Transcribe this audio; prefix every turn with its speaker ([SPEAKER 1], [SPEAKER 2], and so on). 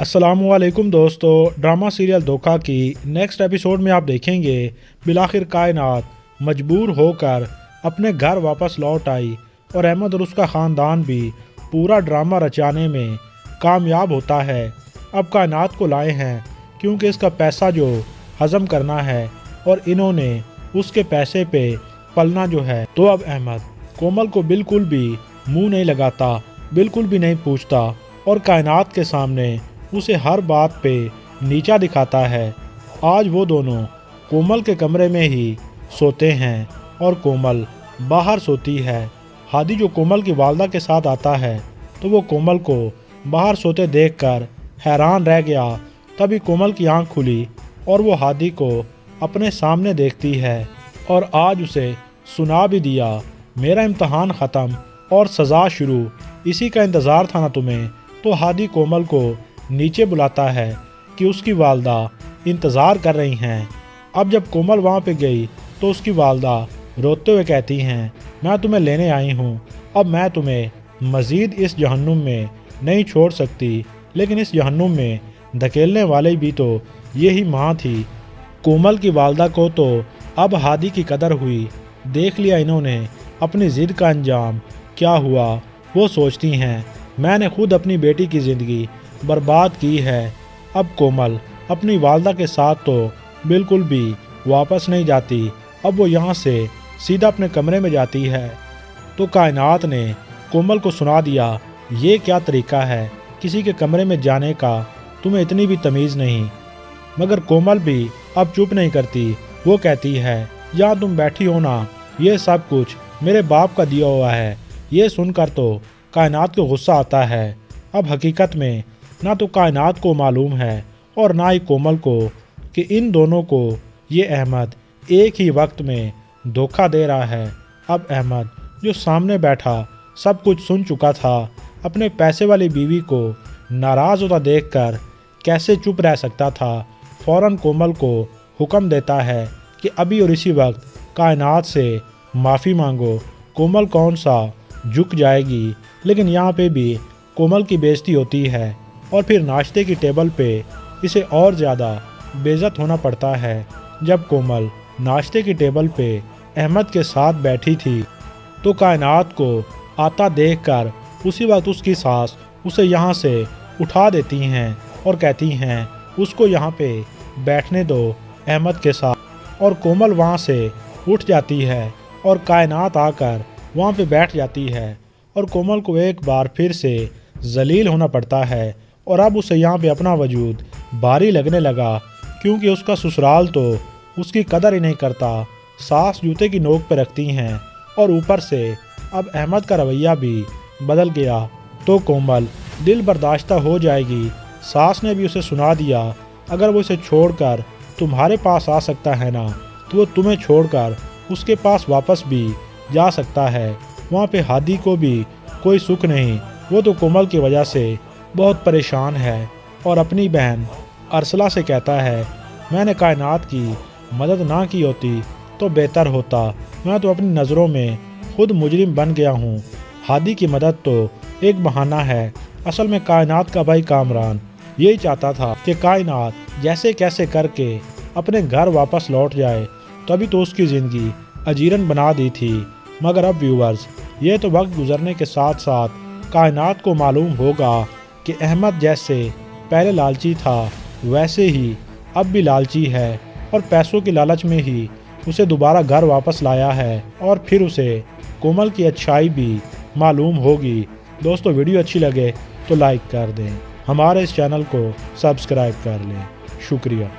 [SPEAKER 1] अस्सलामु अलैकुम दोस्तों, ड्रामा सीरियल धोखा की नेक्स्ट एपिसोड में आप देखेंगे बिलाखिर कायनात मजबूर होकर अपने घर वापस लौट आई और अहमद और उसका ख़ानदान भी पूरा ड्रामा रचाने में कामयाब होता है। अब कायनात को लाए हैं क्योंकि इसका पैसा जो हज़म करना है और इन्होंने उसके पैसे पे पलना जो है। तो अब अहमद कोमल को बिल्कुल भी मुंह नहीं लगाता, बिल्कुल भी नहीं पूछता और कायनात के सामने उसे हर बात पे नीचा दिखाता है। आज वो दोनों कोमल के कमरे में ही सोते हैं और कोमल बाहर सोती है। हादी जो कोमल की वालदा के साथ आता है तो वो कोमल को बाहर सोते देखकर हैरान रह गया। तभी कोमल की आंख खुली और वो हादी को अपने सामने देखती है और आज उसे सुना भी दिया, मेरा इम्तहान ख़त्म और सज़ा शुरू, इसी का इंतज़ार था ना तुम्हें। तो हादी कोमल को नीचे बुलाता है कि उसकी वालदा इंतज़ार कर रही हैं। अब जब कोमल वहाँ पे गई तो उसकी वालदा रोते हुए कहती हैं, मैं तुम्हें लेने आई हूँ, अब मैं तुम्हें मज़ीद इस जहन्नुम में नहीं छोड़ सकती, लेकिन इस जहन्नुम में धकेलने वाली भी तो यही माँ थी। कोमल की वालदा को तो अब हादी की कदर हुई, देख लिया इन्होंने अपनी ज़िद का अंजाम क्या हुआ। वो सोचती हैं, मैंने खुद अपनी बेटी की ज़िंदगी बर्बाद की है। अब कोमल अपनी वालदा के साथ तो बिल्कुल भी वापस नहीं जाती। अब वो यहाँ से सीधा अपने कमरे में जाती है तो कायनात ने कोमल को सुना दिया, ये क्या तरीका है किसी के कमरे में जाने का, तुम्हें इतनी भी तमीज़ नहीं। मगर कोमल भी अब चुप नहीं करती, वो कहती है, यहाँ तुम बैठी हो ना, ये सब कुछ मेरे बाप का दिया हुआ है। ये सुनकर तो कायनात को गुस्सा आता है। अब हकीकत में ना तो कायनात को मालूम है और ना ही कोमल को कि इन दोनों को ये अहमद एक ही वक्त में धोखा दे रहा है। अब अहमद जो सामने बैठा सब कुछ सुन चुका था, अपने पैसे वाली बीवी को नाराज़ होता देखकर कैसे चुप रह सकता था। फ़ौरन कोमल को हुक्म देता है कि अभी और इसी वक्त कायनात से माफ़ी मांगो। कोमल कौन सा झुक जाएगी, लेकिन यहाँ पे भी कोमल की बेइज्जती होती है और फिर नाश्ते की टेबल पे इसे और ज़्यादा बेइज्जत होना पड़ता है। जब कोमल नाश्ते की टेबल पे अहमद के साथ बैठी थी तो कायनात को आता देखकर उसी वक्त उसकी सास उसे यहाँ से उठा देती हैं और कहती हैं, उसको यहाँ पे बैठने दो अहमद के साथ। और कोमल वहाँ से उठ जाती है और कायनात आकर वहाँ पे बैठ जाती है और कोमल को एक बार फिर से जलील होना पड़ता है। और अब उसे यहाँ पे अपना वजूद भारी लगने लगा क्योंकि उसका ससुराल तो उसकी कदर ही नहीं करता, सास जूते की नोक पे रखती हैं और ऊपर से अब अहमद का रवैया भी बदल गया। तो कोमल दिल बर्दाश्ता हो जाएगी। सास ने भी उसे सुना दिया, अगर वो इसे छोड़कर तुम्हारे पास आ सकता है ना, तो वो तुम्हें छोड़कर उसके पास वापस भी जा सकता है। वहाँ पे हादी को भी कोई सुख नहीं, वो तो कोमल की वजह से बहुत परेशान है और अपनी बहन अरसला से कहता है, मैंने कायनात की मदद ना की होती तो बेहतर होता, मैं तो अपनी नज़रों में खुद मुजरिम बन गया हूँ। हादी की मदद तो एक बहाना है, असल में कायनात का भाई कामरान यही चाहता था कि कायनात जैसे कैसे करके अपने घर वापस लौट जाए, तभी तो उसकी ज़िंदगी अजीरन बना दी थी। मगर अब व्यूवर्स, ये तो वक्त गुजरने के साथ साथ कायनात को मालूम होगा कि अहमद जैसे पहले लालची था वैसे ही अब भी लालची है और पैसों की लालच में ही उसे दोबारा घर वापस लाया है और फिर उसे कोमल की अच्छाई भी मालूम होगी। दोस्तों, वीडियो अच्छी लगे तो लाइक कर दें, हमारे इस चैनल को सब्सक्राइब कर लें। शुक्रिया।